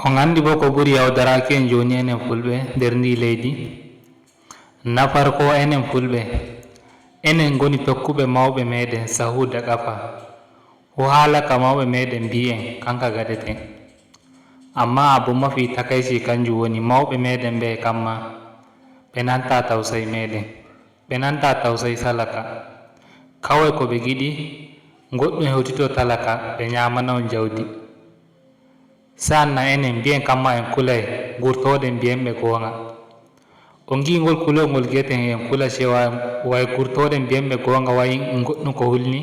On anndi bo ko ɓuri yawdaraaki en jooni enen fulɓe nder ndi leydi. Nafar ko enen fulɓe enen ngoni tokkuɓe mawɓe meeɗen sahuude ƙafa ho haala ka mawɓe meeɗen mbi en kanka gaɗeten. Amma abu mafi takayci kanjum woni mawɓe meeɗen ɓe kamma ɓe nanta tawsayi meeɗen, ɓe nanta tawsayi talaka. Kawai ko ɓe giɗi goɗɗum hewtito talaka ɓe ñamana on jawdi. Sa'annan enen mbiyen kamma en kulay gurtoɗen mbiyen ɓe goonga. On ngii kulol ngol giyeten en kula cewa way gurtoɗen mbiyen ɓe goonga way goɗɗum ko hulni,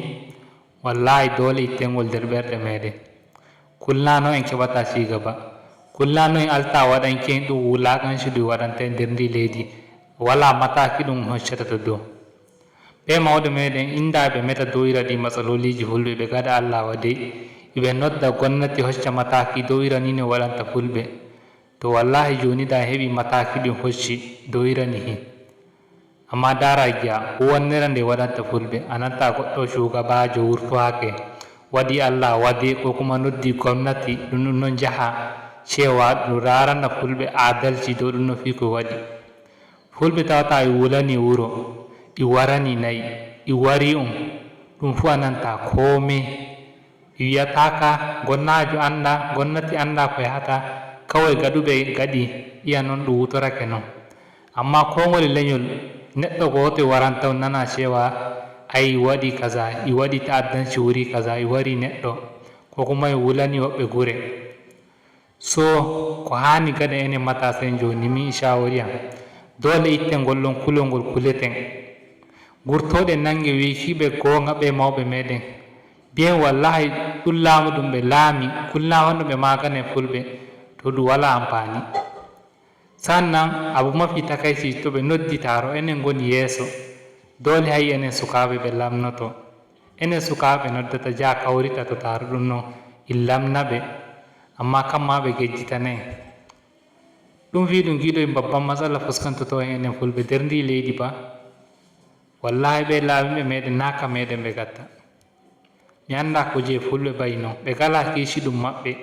wallahi doole itten ngol nder ɓerɗe meeɗen. Kulnano en keɓata cigaba, kulnano en alta waɗanki en ɗum wulaƙanci ɗum waɗanta en nder ndi leydi, wala mataki ɗum hoccata to dow. Ɓe mawɗo meeɗen inda ɓe meta dow ira ɗi matsaloliji fulɓe ɓe gaɗa Allah wadai, ɓe nodda gonnati hocca mataki dow ira ni no waɗanta fulɓe, to wallahi joni da heɓi mataki ɗum hocci dow ira ni hin. Amma dara giya huwannere nde waɗanta fulɓe, a nanta goɗɗo shugabajo wurtoake waɗi Allah wadi ko kuma noddi gomnati ɗum non jaha cewa ɗum rarana fulɓe adalci dow ɗum no fi ko waɗi. Fulɓe tawata e wulani wuro, ɗi warani nayi, ɗi wari ɗum fu a nanta kome wiyataka gonnajo anda, gonnati anda ko yahata, kawai gaɗuɓe gaɗi iya noon ɗum wutorake noon. Amma kongol leñol neɗɗo goto waranta nana cewa ai waɗi kaza, i waɗi ta'addanci wuri kaza, i wari neɗɗo ko kuma e wulani woɓɓe gure. So ko hani gaɗa enen matasa en joni min shawari am, dole itten gollon kulol ngol kuleten. Gurtoɗen nange wikiɓe goonga ɓe mawɓe meɗen, biyen wallahi ɗum laamu ɗum ɓe laami kulna honno ɓe maganen fulɓe to ɗum wala ampani. Sannan abu mafi takayci to ɓe noddi taro enen goni yeeso, dole hay enen sukaɓe ɓe lamnoto, enen sukaɓe noddata ja kawrita to taro ɗum non in lamnaɓe, amma kamma ɓe gejjitana en. Ɗum fi ɗum giɗo babban matsala fuskantoto en enen fulɓe nder ndi leydi ba, wallahi ɓe laamiɓe meɗen naka meɗen ɓe gatta. Mi anda kuje fulɓe bayi non, ɓe gala kishi ɗum maɓɓe.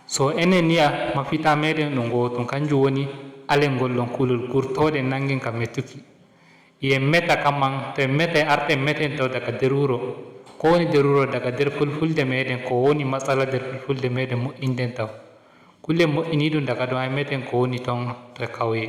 So enen niya mafita meɗen ɗum gotum, kanjum woni alen gollon kulol gurtoɗen nangen ka metuki. Yen meta kamman, to en metai arten meten taw daga nder wuro, ko woni nder wuro daga nder fulfulde meɗen ko woni matsala nder fulfulde meɗen moƴƴinden taw. Kulle moƴƴini ɗum daga ɗon ay meten ko woni ton to kauye.